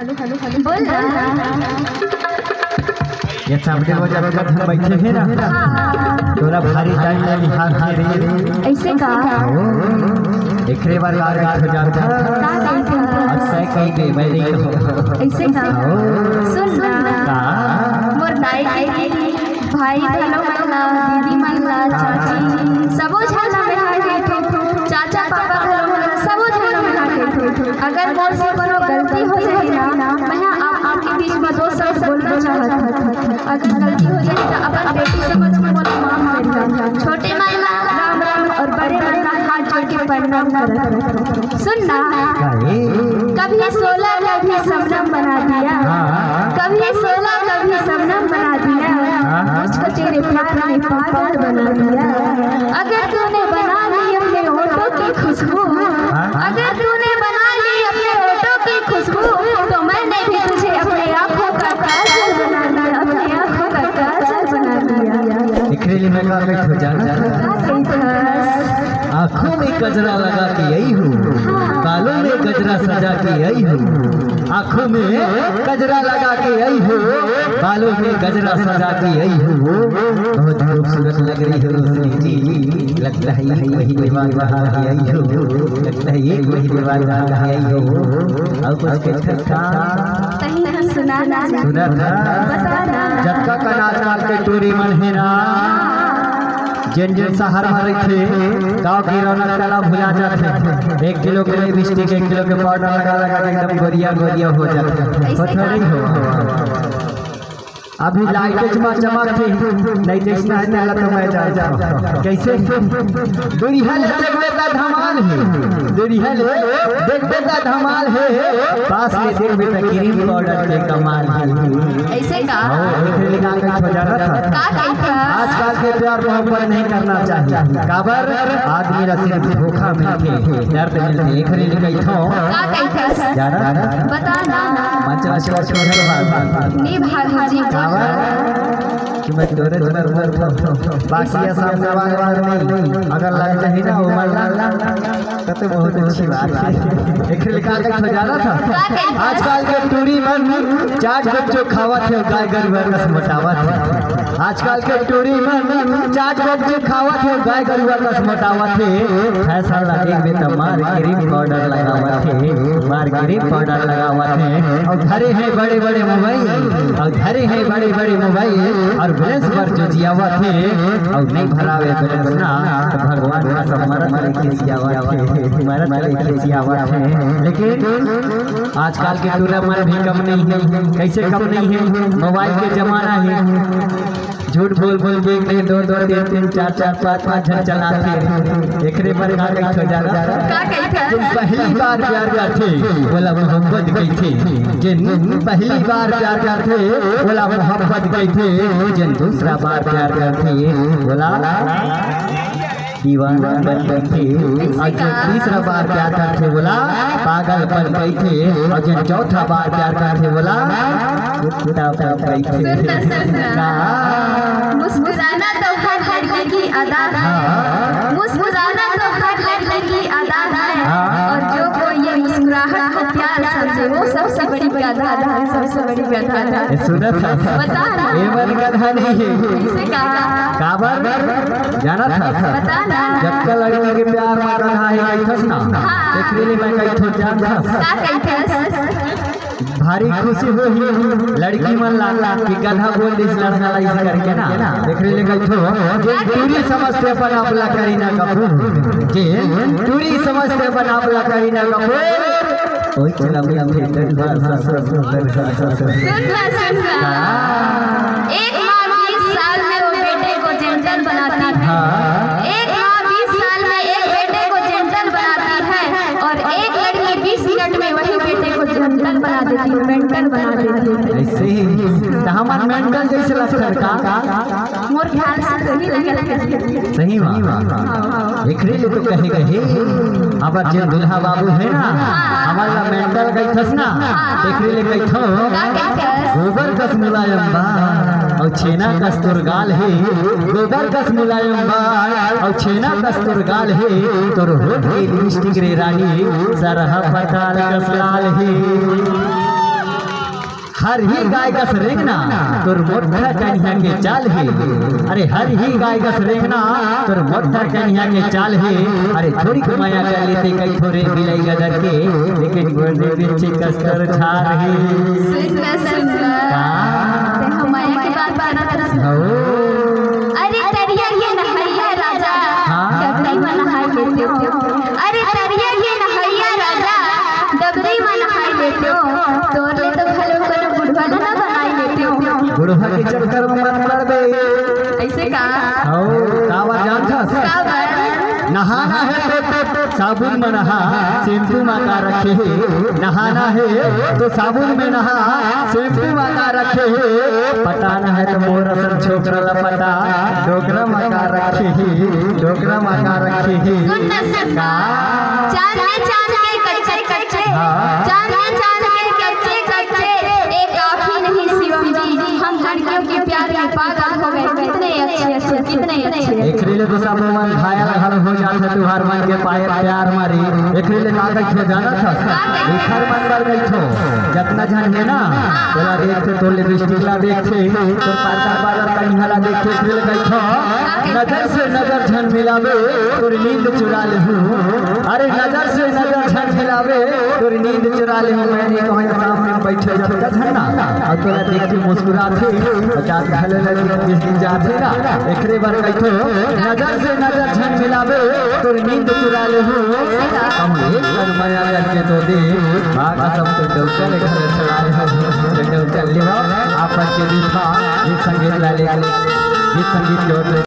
बोल ना। ये सामने वो जब हम बैठे हैं ना तोरा भारी टाइम लगी हाथ में रे ऐसे का एकरे बार यार हो जाता अच्छा कहीं दे मैं नहीं कहूं ऐसे का सुन ना मोर दाई भाई बहनों मनला दीदी मनला चाची सबो झला में हाके चाचा पापा घरों मनला सबो झला में हाके अगर मोर से कोनो गलती हो जाए ना मैं आपके बीच में दो शब्द बोलना चाहता हूं। अगर गलती हो जाए तो अपन बेटी समझ के बोला माफ करना। छोटे मायना राम राम और बड़े मायना हाथ जोड़ के प्रणाम करना। सुन ना कभी सोलह कभी शबनम बना दिया कभी सोलह कभी शबनम बना दिया मुझको तेरे प्यार ने पागल बना दिया। अगर तूने बना ली अपने होठों की खुशबू अगर तूने बना ली अपने होठों की खुशबू तो मैंने भी तुझे अपने आँखों का काजल बना दिया अपने आँखों का काजल बना दिया। एकरे लिए मैं काबिल हो जाना आँखों में गजरा लगा के यही हूँ बालों में गजरा सजा के यही हूँ आँखों में गजरा लगा के यही हूँ बालों में गजरा सजा के यही हूँ बहुत खूबसूरत लग रही हो रोशनी जी लगता है ये वही दीवार वहाँ यही हो लगता है ये वही दीवार वहाँ यही हो और कुछ सुना था जब तक नाच के टूरी मन है ना जिन जिन शहर में रहते गाँव की रौनक कला भुला जाते 1 किलो के लिपस्टिक 1 किलो के पाउडर लगा लगा के एकदम गोरिया गोरिया हो जाते थोड़ी हो अभी लाइट चमक थी नहीं देखना है तो मैं जा कैसे दुरिहल देखने का धमाल है दुरिहल देखने का धमाल है पास में देखने का क्रीम पाउडर के कमाल है ऐसे का लगा के हो जा रहा था आजकल के प्यार मोहब्बत नहीं करना चाहिए काबर आदमी रा सिर्फ धोखा मिलके दर्द मिलते एकरे लिए कहिथो जाना बता ना मंचरा छोड़ नी भाभी जी कि मैं तोरे जबर बाकी ये सामने वाले नहीं अगर लग जाए ना वो मल्ला तो बहुत अच्छी बात है एक लिखा के हो जाना था आजकल के टूरी मन चाट बच्चों खावा थे गाय गरुआ का मोटावा थे आजकल के टूरी मन चाट बच्चों खावा थे गाय गरुआ का मोटावा थे ऐसा लगे में तो मार क्रीम पाउडर लगावा थे मार क्रीम पाउडर लगावा थे और घरे हैं बड़े बड़े मोबाइल और घरे हैं बड़े बड़े मोबाइल और बैलेंस पर जो जियावा थे और नहीं भरावे बैलेंस ना तो भगवान का सब मरद के जियावा थे मरद के जियावा थे लेकिन आजकल के टूरा मन भी कम नहीं है कैसे कम नहीं है मोबाइल के जमाना है झूठ बोल बोल के 1 2 2 3 3 4 4 5 5 जन चलाते एकरे पर का हो जाना तुम पहली बार प्यार करते बोला मोहब्बत कहते जिन पहली बार प्यार करते बोला मोहब्बत कहते जिन दूसरा बार प्यार करते बोला दीवाना बन गई और जो तीसरा बार प्यार करते बोला पागल बन गई थे और जो चौथा बार प्यार करते बोला मुस्कुराना तो हर लड़की की अदा है मुस्कुराना तो हर लड़की की अदा है और जो कोई ये मुस्कुराहट को प्यार समझे वो सबसे बड़ी गधा है सबसे बड़ी गधा है सुनत बता ये मन गधा नहीं है इसे कहा काबर जाना था बता ना जब का लड़की के प्यार में गधा है कैथस ना एकरे लिए मैं कैथो जान था का कैथस भारी खुशी हुई लड़की मन लाला कि गधा बोल दिस लड़का इस करके ना एकरे लिए कैथो जे पूरी समझते अपन आपला करीना कपूर जे पूरी समझते अपन आपला करीना कपूर ओए चला मैं थिएटर बार एक माँ 20 साल में वो बेटे को जेंटल बनाती है एक माँ 20 साल में एक बेटे को जेंटल बनाती है और एक लड़की 20 मिनट में वही बेटे को जेंटल बना देती है मेंटल बना देती है ऐसे ही हमार मेंटल जैसे लगता का मोर ख्याल से सही बात एकरे लिए तो कहे अब जे दुल्हा बाबू है ना हमारा मेंटल कैथस ना एकरे लिए कैथो गोबर कस मुलायम बा और छेना कस्तूर गाल है गोबर कस मुलायम बा और छेना कस्तूर गाल है तोर होठ के लिपस्टिक रे रानी सरहा पताल कस लाल है हर ही गाय का रेंगना तोर मोटा कन्या के चाल है। अरे हर ही गाय का रेंगना तोर मोटा कन्या के चाल है। अरे थोड़ी कमाया कर लेते कई थोड़े बिलाई गदर के, लेकिन गोदे पीछे कस्तर छाल है। ते हमारे के बात करत अरे तरिया ये नहैया राजा डबरी में नहाई लेते हो। अरे तरिया ये नहैया राजा डबरी में नहाई लेते हो। तोरे तो भलो कर बुढ़वा ना बनाई लेते हो। बुढ़वा के चक्कर में मत पड़ बे। ऐसे का कावा जानथस नहाना है तो साबुन में नहा, शैम्पू मांगा रखे है। नहाना है तो साबुन में नहा, शैम्पू मांगा रखे है। पटाना है तो मोर असल छोकरा लपटा, डोकरा मांगा रखे है, डोकरा मांगा रखे है। चांद के कच्चे कच्चे, चांद के कच्चे कच्चे एक काफी नहीं शिवम जी, हम लड़कियों के प्यार में पागल हो गए। कितने अच्छे कितने अच्छे। एक रीले तो सब मन घायल घर हो जाता तुहार मन के पाए प्यार मारी। एक रीले का कह जाना था घर मन कर गई थो जितना जन है ना बोला देखते तो लिपस्टिक ला देखते तो पाता बाजार कन्हला देखते एक रीले गई थो नजर से नजर झन मिलावे तोर नींद चुरा ले हूं। अरे नजर से नजर झन मिलावे तोर नींद चुरा ले हूं। मैंने कहा सामने बैठे छोटा झन्ना और तोरा देख के मुस्कुराते 50 घले लगी 20 दिन जाते ना। एकरे बार कहितो नजर से नजर झन मिलावे तोर नींद चुरा ले हूं। हम एक माया करके तो दे बाबा सब तो डॉक्टर घर चलाए हो डॉक्टर लेवा आपन के दिखा ये संगीत ला ले, ये संगीत जो